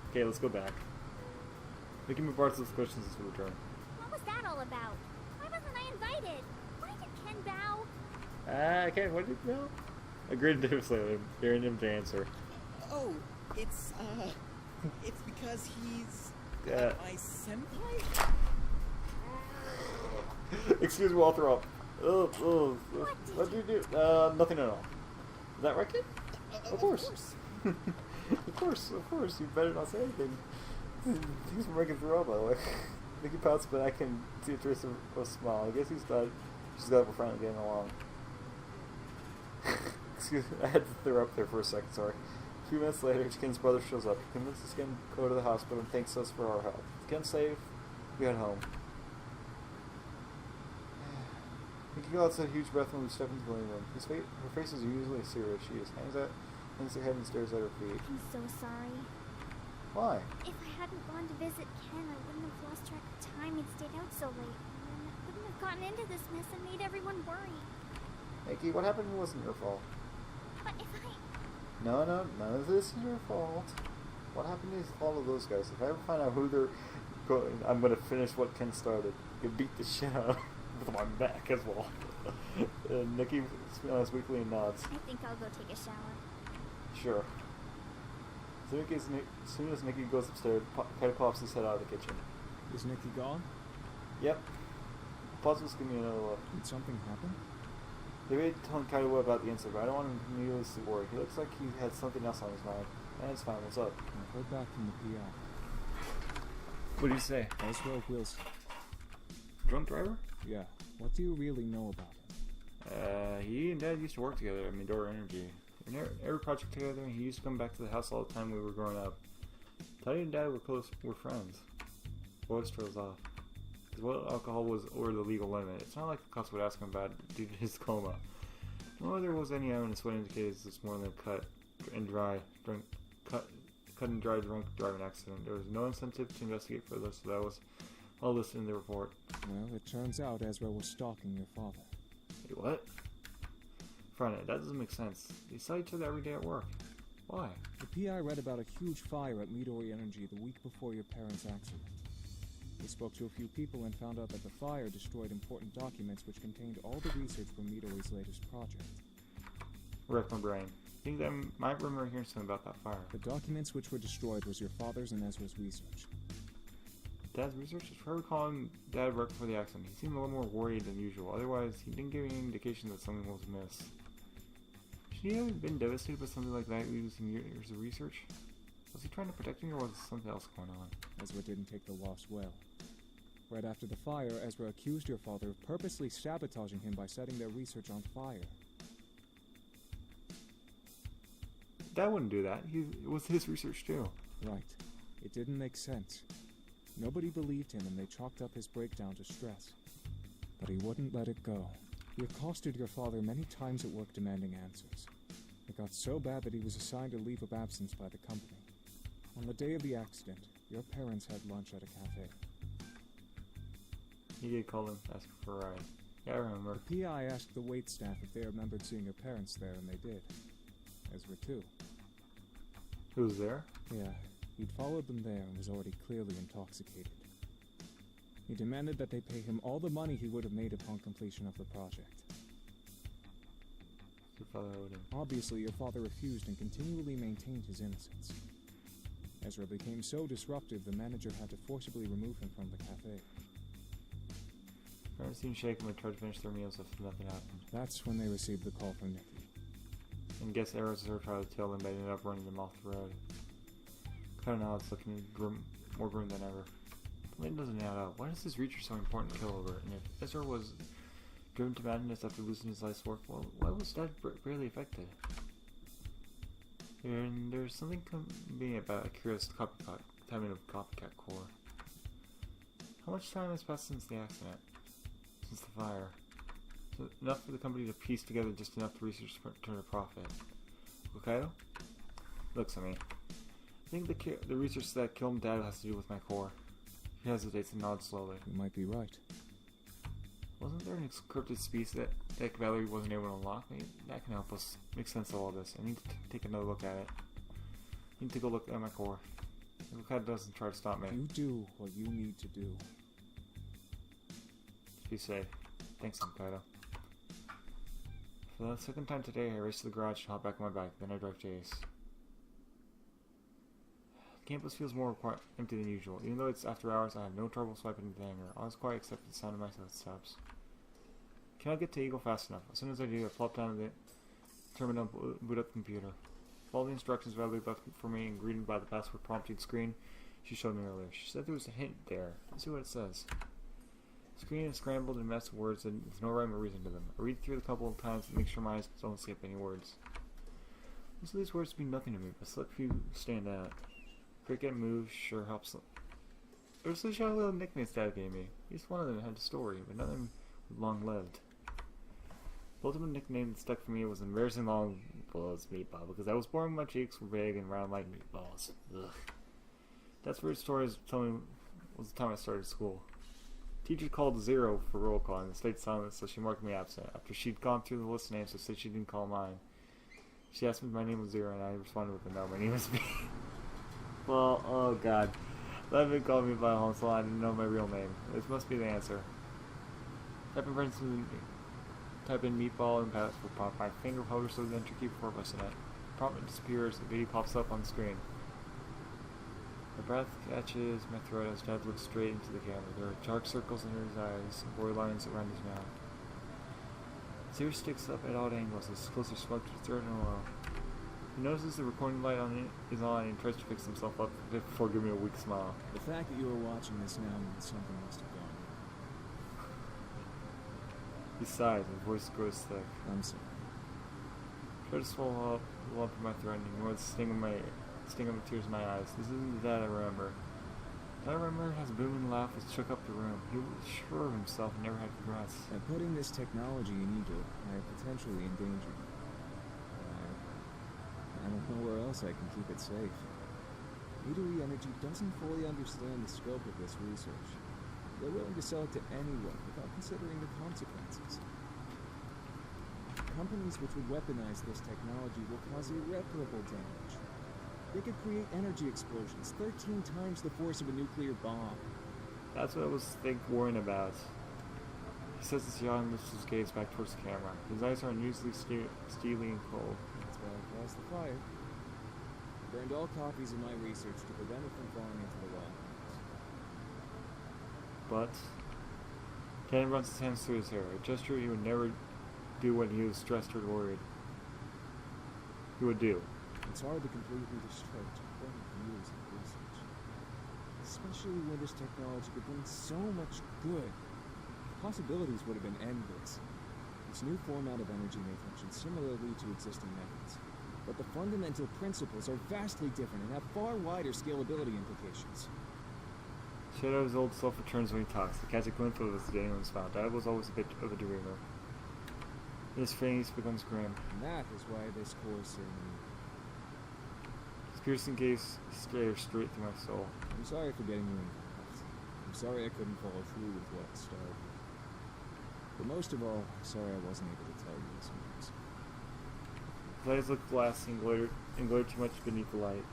Okay, let's go back. Nikki move parts of those questions as we return. What was that all about? Why wasn't I invited? Why did Ken bow? Ken, what did you know? I grinned nervously, daring him to answer. Oh, it's because he's my senpai? Excuse me, I'll throw up. What do you do? Nothing at all. Is that right, kid? Of course. Of course. You better not say anything. Thanks for making throw up, by the way. Nikki pouts back and see a trace of a smile. I guess he's thought she's got we're finally getting along. Excuse me, I had to throw up there for a second, sorry. A few minutes later, Ken's brother shows up. He convinces Ken to go to the hospital and thanks us for our help. Ken's safe. We head home. Nikki lets a huge breath when we step into the living room. Her face is usually serious. She just hangs her head and stares at her feet. I'm so sorry. Why? If I hadn't gone to visit Ken, I wouldn't have lost track of time and stayed out so late. And I wouldn't have gotten into this mess and made everyone worry. Nikki, what happened wasn't your fault. But if I... No, none of this is your fault. What happened is the fault of those guys. If I ever find out who they're going, I'm going to finish what Ken started. You beat the shit out with my back as well. Nikki smiles weakly and nods. I think I'll go take a shower. Sure. As soon as Nikki goes upstairs, Kaido pops his head out of the kitchen. Is Nikki gone? Yep. Pauses give me another look. Did something happen? They waited to tell Kaido about the incident, but I don't want him needlessly worried. He looks like he had something else on his mind. And it's fine, what's up? I heard back from the PI. What do you say? Ezra Wilson. Drunk driver? Yeah. What do you really know about him? He and Dad used to work together at Midori Energy. In every project together, he used to come back to the house all the time we were growing up. Teddy and Dad were friends. Voice trails off. His blood alcohol was over the legal limit. It's not like the cops would ask him about it due to his coma. Nor there was any evidence what indicated it's more than a cut and dry drunk driving accident. There was no incentive to investigate further, so that was all listed in the report. Well, it turns out Ezra was stalking your father. Wait, what? Friend, that doesn't make sense. They saw each other every day at work. Why? The PI read about a huge fire at Midori Energy the week before your parents' accident. He spoke to a few people and found out that the fire destroyed important documents which contained all the research for Midori's latest project. Wrecked my brain. think I might remember hearing something about that fire. The documents which were destroyed was your father's and Ezra's research. Dad's research? If I recall him, Dad right before the accident. He seemed a little more worried than usual. Otherwise, he didn't give any indication that something was amiss. Should he have been devastated by something like that using years of research? Was he trying to protect me, or was something else going on? Ezra didn't take the loss well. Right after the fire, Ezra accused your father of purposely sabotaging him by setting their research on fire. Dad wouldn't do that. It was his research too. Right. It didn't make sense. Nobody believed him and they chalked up his breakdown to stress. But he wouldn't let it go. He accosted your father many times at work demanding answers. It got so bad that he was assigned a leave of absence by the company. On the day of the accident, your parents had lunch at a cafe. He did call him, asking for a ride. Yeah, I remember. The PI asked the waitstaff if they remembered seeing your parents there, and they did. Ezra too. Who was there? Yeah, he'd followed them there and was already clearly intoxicated. He demanded that they pay him all the money he would have made upon completion of the project. Your father owed him. Obviously, your father refused and continually maintained his innocence. Ezra became so disruptive, the manager had to forcibly remove him from the cafe. Parents seemed shaken when they tried to finish their meals if nothing happened. That's when they received the call from Nikki. And guess arrows her tried to tell them, but ended up running them off the road. Kinda now it's looking more grim than ever. Something doesn't add up. Why is this research so important to kill over? And if Ezra was driven to madness after losing his life's work, well, why was Dad barely affected? And there's something convenient about Akira's timing of copycat core. How much time has passed since the accident? Since the fire? So enough for the company to piece together just enough to research to turn a profit. Okay? Looks at me. I think the research that killed Dad has to do with my core. He hesitates and nods slowly. You might be right. Wasn't there an encrypted speech that Valerie wasn't able to unlock? Maybe that can help us make sense of all this. I need to take another look at it. I need to go look at my core. Look how it doesn't try to stop me. You do what you need to do. Be safe. Thanks, Kaido. For the second time today, I race to the garage and hop back on my bike. Then I drive Chase. The campus feels more empty than usual. Even though it's after hours, I have no trouble swiping into the hangar. All is quiet except for the sound of my footsteps. Cannot get to Eagle fast enough. As soon as I do, I plop down the terminal and boot up the computer. Follow the instructions Valerie left for me and greeted by the password prompting screen she showed me earlier. She said there was a hint there. Let's see what it says. The screen is scrambled and messed with words and there's no rhyme or reason to them. I read through it a couple of times to make sure my eyes don't skip any words. Most of these words mean nothing to me, but select few stand out. Cricket move sure helps. There's a shallow little nicknames Dad gave me. Each one of them had a story, but none of them was long-lived. The ultimate nickname that stuck for me was embarrassing long balls meatball, because I was born when my cheeks were big and round like meatballs. Ugh. That's where stories told me was the time I started school. Teacher called 0 for roll call and stayed silent, so she marked me absent. After she'd gone through the list of names, so said she didn't call mine. She asked me if my name was 0, and I responded with a no. My name is B. Well, oh god. Levin called me by home, so I didn't know my real name. This must be the answer. Type in meatball and pass for prompt. My finger hovers over the enter key before pressing it. Prompt disappears, the video pops up on the screen. My breath catches my throat as Dad looks straight into the camera. There are dark circles under his eyes and blurry lines around his mouth. His ear sticks up at odd angles, his closer smoked to his throat in a row. He notices the recording light is on and tries to fix himself up before giving me a weak smile. The fact that you are watching this now means something must have gone wrong. He sighs, his voice grows thick. I'm sorry. Try to swallow up the lump in my throat and ignore the sting of the tears in my eyes. This isn't the Dad I remember. Dad I remember has a booming laugh that shook up the room. He was sure of himself and never had regrets. By putting this technology in Eagle, I have potentially endangered you. I don't know where else I can keep it safe. Midori Energy doesn't fully understand the scope of this research. They're willing to sell it to anyone without considering the consequences. Companies which would weaponize this technology will cause irreparable damage. They could create energy explosions 13 times the force of a nuclear bomb. That's what I was worrying about. He says as Jan lifts his gaze back towards the camera. His eyes are unusually steely and cold. That's why I was the fire. I burned all copies of my research to prevent it from falling into the wildlands. But Dan runs his hands through his hair, a gesture he would never do when he was stressed or worried. He would do. It's hard to completely destroy 20 years of research. Especially when this technology could bring so much good. The possibilities would have been endless. This new format of energy may function similarly to existing methods, but the fundamental principles are vastly different and have far wider scalability implications. Shadow's old self returns when he talks. To catch a glimpse of us that anyone's found. Dad was always a bit of a dreamer. His face becomes grim. And that is why this core is sitting in me. His piercing gaze stares straight through my soul. I'm sorry for getting you involved. I'm sorry I couldn't follow through with what started. But most of all, I'm sorry I wasn't able to tell you this news. His eyes look glassy and glare too much beneath the light.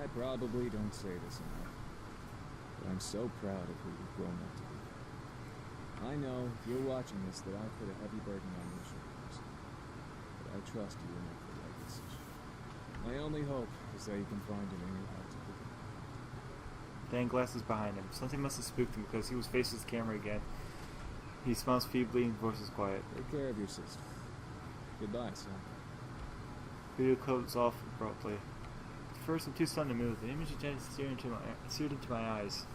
I probably don't say this enough, but I'm so proud of who you've grown up to be. I know, if you're watching this, that I put a heavy burden on your shoulders, but I trust you will make the right decision. My only hope is that you can find it in your heart to do it. Dan glances behind him. Something must have spooked him because he was facing his camera again. He smiles feebly and voice is quiet. Take care of your sister. Goodbye, son. Video cuts off abruptly. At first, I'm too stunned to move. The image of Dad seared into my eyes.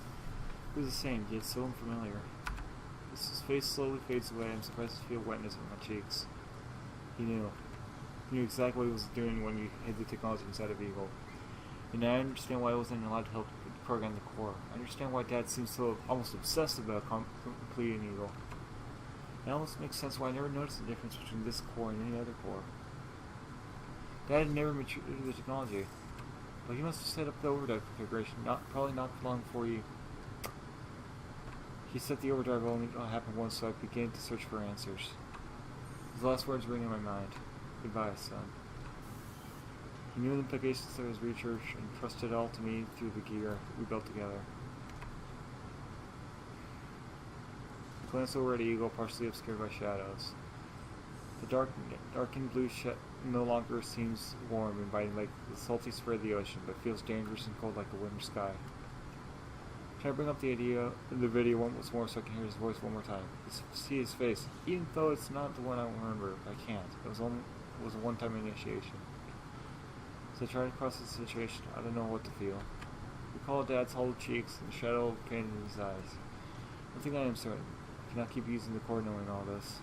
It was the same, yet so unfamiliar. As his face slowly fades away, I'm surprised to feel wetness on my cheeks. He knew. He knew exactly what he was doing when he hid the technology inside of Eagle. And now I understand why I wasn't allowed to help program the core. I understand why Dad seems so almost obsessed about completing Eagle. It almost makes sense why I never noticed the difference between this core and any other core. Dad had never matured the technology, but he must have set up the overdrive configuration, probably not long before he set the overdrive only happened once, so I began to search for answers. His last words ring in my mind. Goodbye, son. He knew the implications of his research and trusted it all to me through the gear we built together. I glanced over at Eagle, partially obscured by shadows. The darkened blue no longer seems warm and inviting like the salty spray of the ocean, but feels dangerous and cold like a winter sky. Try to bring up the video once more so I can hear his voice one more time. See his face, even though it's not the one I remember. I can't. It was a one-time initiation. So I try to process the situation. I don't know what to feel. Recall Dad's hollow cheeks and the shadow of pain in his eyes. One thing I am certain. I cannot keep using the core knowing all this.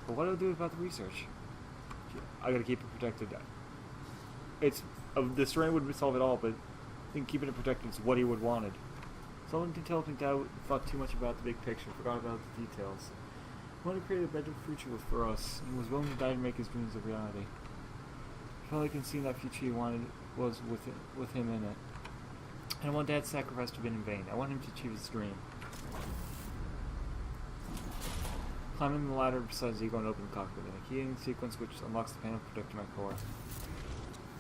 But what do I do about the research? I gotta keep it protected. The strain would solve it all, but I think keeping it protected is what he would wanted. Someone can tell me Dad thought too much about the big picture, forgot about the details. He wanted to create a better future for us, and was willing to die to make his dreams a reality. I felt like I can see that future he wanted was with him in it. I don't want Dad's sacrifice to have been in vain. I want him to achieve his dream. Climbing the ladder beside Eagle and open the cockpit, and a keying sequence which unlocks the panel protecting my core.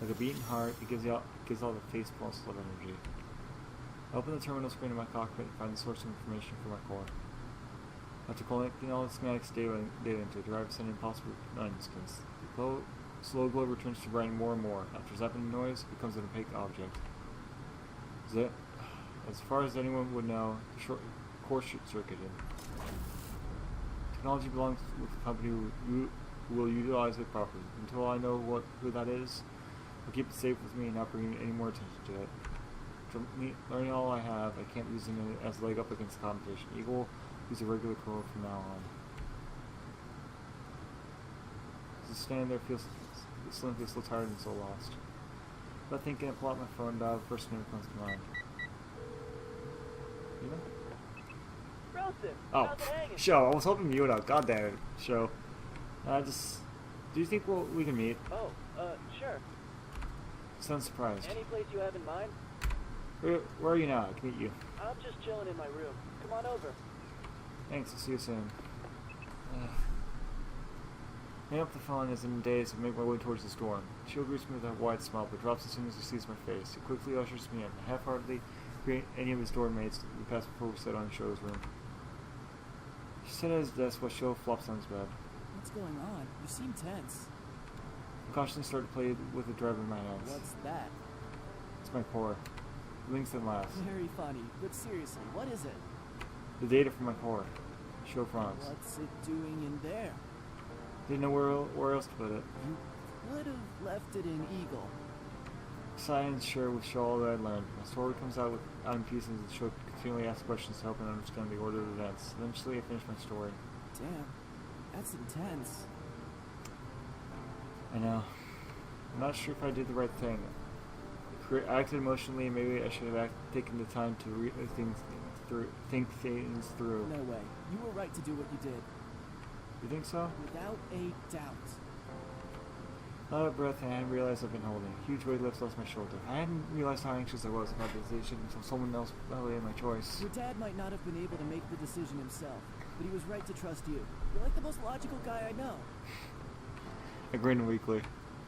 Like a beating heart, it gives all the face pulse of energy. I open the terminal screen in my cockpit and find the source of information for my core. After collecting all the schematics data into, the driver sent an impossible instance. The slow glow returns to brighten more and more. After zapping the noise, it becomes an opaque object. As far as anyone would know, the core short-circuited. Technology belongs with the company who will utilize it properly. Until I know who that is, I'll keep it safe with me and not bring any more attention to it. From learning all I have, I can't use it as a leg up against the competition. Eagle use a regular core from now on. As I stand there, feels so tired and so lost. Without thinking, I pull out my phone and dial the first name that comes to mind. You know? Oh, Show. I was hoping you would have. God damn it, Show. Do you think we can meet? Oh, sure. Sounds surprised. Any place you have in mind? Where are you now? I can meet you. I'm just chilling in my room. Come on over. Thanks, I'll see you soon. Hang up the phone as I'm dazed and make my way towards the storm. She'll greets me with a wide smile, but drops as soon as he sees my face. He quickly ushers me in, half-heartedly greet any of his doormates we passed before we sat on Show's room. She sat at his desk while Show flops on his bed. What's going on? You seem tense. I cautiously started to play with the drive in my hands. What's that? It's my core. It links and laughs. Very funny, but seriously, what is it? The data from my core. Show fronts. What's it doing in there? Didn't know where else to put it. You would have left it in Eagle. Science sure would show all that I learned. My story comes out in pieces and the show continually asks questions to help me understand the order of events. Eventually I finish my story. Damn, that's intense. I know. I'm not sure if I did the right thing. I acted emotionally and maybe I should have taken the time to think things through. No way. You were right to do what you did. You think so? Without a doubt. Not a breath I hadn't realized I've been holding. Huge weight lifts off my shoulder. I hadn't realized how anxious I was about the decision until someone else validated my choice. Your dad might not have been able to make the decision himself, but he was right to trust you. You're like the most logical guy I know. I grinned weakly.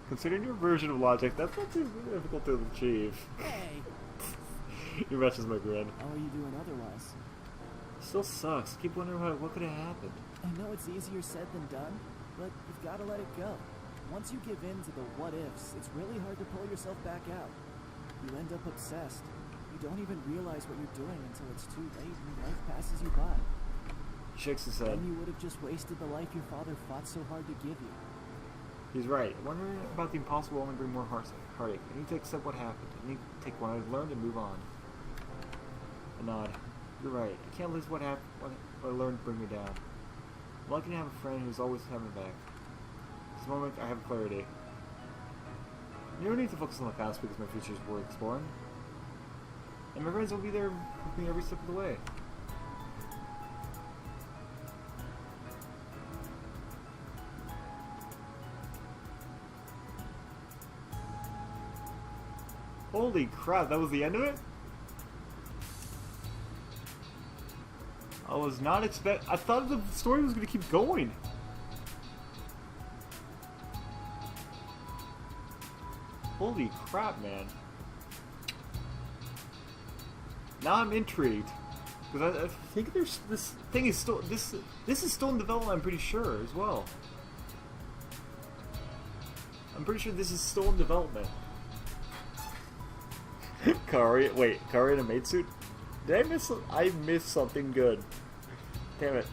Considering your version of logic, that's not too difficult to achieve. Hey! He matches my grin. How are you doing otherwise? Still sucks. I keep wondering what could have happened. I know it's easier said than done, but you've got to let it go. Once you give in to the what-ifs, it's really hard to pull yourself back out. You end up obsessed. You don't even realize what you're doing until it's too late and life passes you by. He shakes his head. Then you would have just wasted the life your father fought so hard to give you. He's right. Wondering about the impossible only bring more heartache. I need to accept what happened. I need to take what I've learned and move on. A nod. You're right. I can't lose what I learned to bring me down. I'm lucky to have a friend who's always having my back. At this moment, I have clarity. You don't need to focus on the past because my future is worth exploring. And my friends will be there with me every step of the way. Holy crap, that was the end of it? I was not I thought the story was going to keep going. Holy crap, man. Now I'm intrigued. Because I think there's this thing is still this is still in development, I'm pretty sure as well. I'm pretty sure this is still in development. Kari in a maid suit? Did I missed something good. Damn it.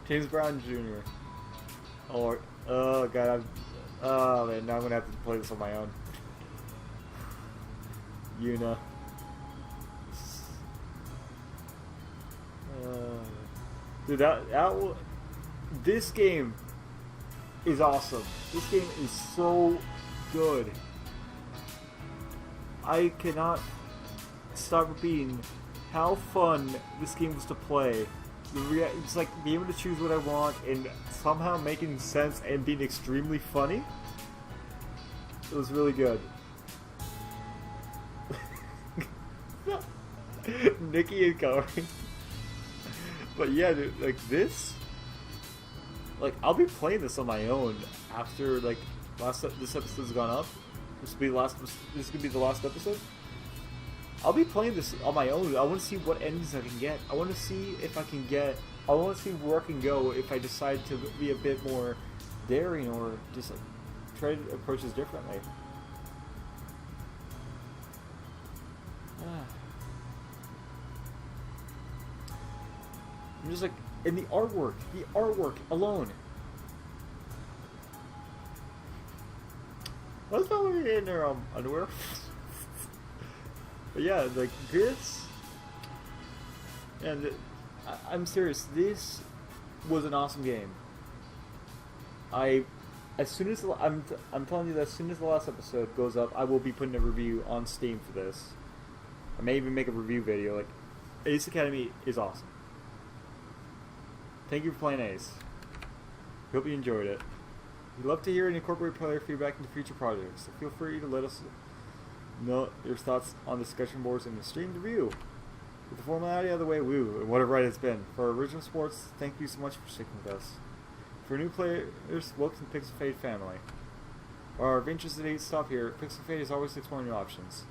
James Brown Jr. Oh god, oh man, now I'm gonna have to play this on my own. Yuna. Dude, this game is awesome. This game is so good. I cannot stop repeating how fun this game was to play. It's like being able to choose what I want and somehow making sense and being extremely funny. It was really good. Nikki and Kari. But yeah, dude, like this, like I'll be playing this on my own after like this episode's gone up. This will be the last. This is gonna be the last episode. I'll be playing this on my own. I want to see what endings I can get. I want to see if I can get. I want to see where I can go if I decide to be a bit more daring or just try to approach this differently. I'm just like, in the artwork alone. What's that lady in their underwear? But yeah, like this, and I'm serious. This was an awesome game. I'm telling you that as soon as the last episode goes up, I will be putting a review on Steam for this. I may even make a review video. Like, Ace Academy is awesome. Thank you for playing Ace. Hope you enjoyed it. We'd love to hear and incorporate player feedback into future projects, so feel free to let us know your thoughts on the discussion boards and the streamed review. With the formality out of the way, woo, and what a ride it's been. For Original Sports, thank you so much for sticking with us. For new players, welcome to Pixel Fade family. While our adventures today stop here, Pixel Fade is always exploring new options.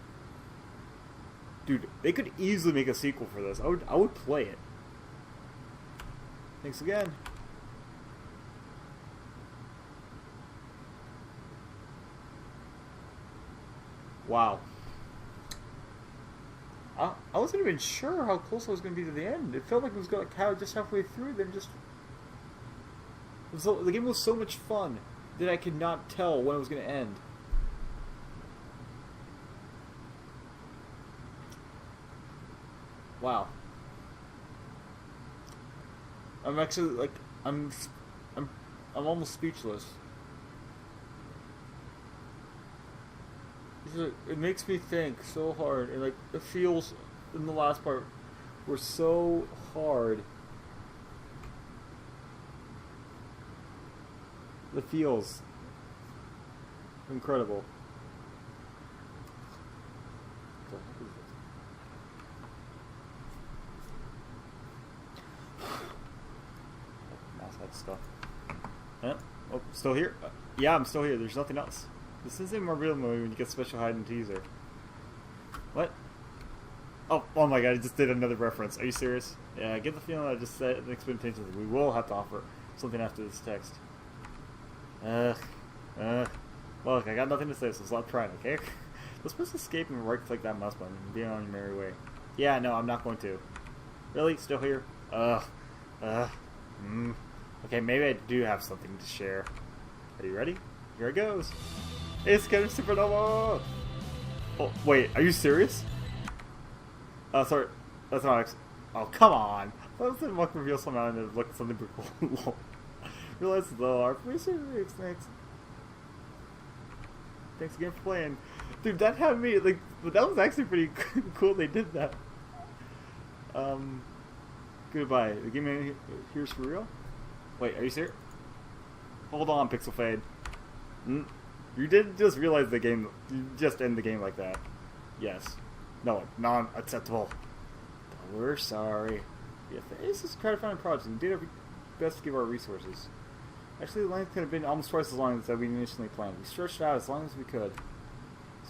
Dude, they could easily make a sequel for this. I would play it. Thanks again. Wow. I wasn't even sure how close I was going to be to the end. It felt like it was going to just halfway through, then just... the game was so much fun that I could not tell when it was going to end. Wow. I'm actually, like, I'm almost speechless. It makes me think so hard, and like the feels in the last part were so hard. The feels incredible. Mouse head stuff. Yeah. Oh, still here? Yeah, I'm still here. There's nothing else. This isn't more real mode when you get special hide and teaser. What? Oh my god, I just did another reference. Are you serious? Yeah, I get the feeling I just said an expectation that we will have to offer something after this text. Look, I got nothing to say, so stop trying, okay? Let's just escape and right-click that mouse button and be on your merry way. Yeah, no, I'm not going to. Really? Still here? Okay, maybe I do have something to share. Are you ready? Here it goes. It's getting supernova! Oh, wait, are you serious? Sorry. That's not actually... Oh, come on! I was going to reveal somehow and it looked something pretty cool. Realize though, our producer thanks again for playing. Dude, that had me, like, that was actually pretty cool they did that. Goodbye. The game here's for real? Wait, are you serious? Hold on, Pixel Fade. You didn't just realize the game, you just end the game like that. Yes. No, non-acceptable. We're sorry. Yeah, this is a crowdfunding project. We did our best to give our resources. Actually, the length could have been almost twice as long as we initially planned. We stretched it out as long as we could.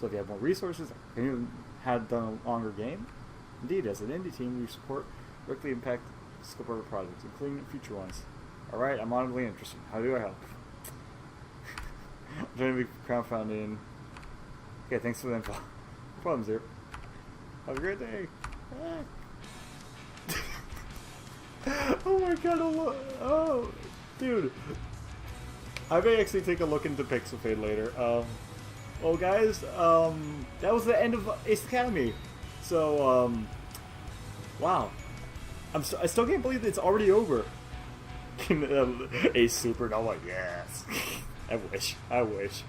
So if you have more resources, can you have done a longer game? Indeed, as an indie team, we support directly impact the scope of our projects, including future ones. Alright, I'm honestly interested. How do I help? I'm trying to be crowdfunding. Okay, thanks for the info. No problems here. Have a great day. Oh my god, oh, dude. I may actually take a look into Pixel Fade later. Well guys, that was the end of Ace Academy. So, wow. I still can't believe it's already over. Ace Supernova, yes. I wish.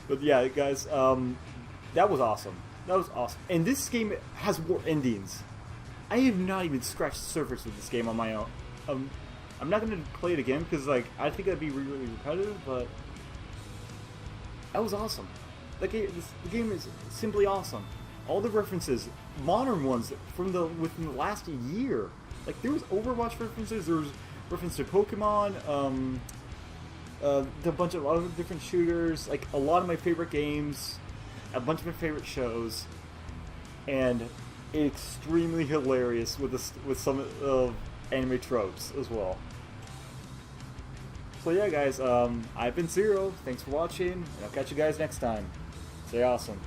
But yeah, guys, that was awesome. That was awesome. And this game has more endings. I have not even scratched the surface with this game on my own. I'm not going to play it again because, like, I think that'd be really repetitive, but that was awesome. The game is simply awesome. All the references, modern ones from within the last year. Like, there was Overwatch references, there was reference to Pokemon, a bunch of other different shooters, like a lot of my favorite games, a bunch of my favorite shows, and extremely hilarious with some anime tropes as well. So yeah, guys, I've been Zero. Thanks for watching, and I'll catch you guys next time. Stay awesome.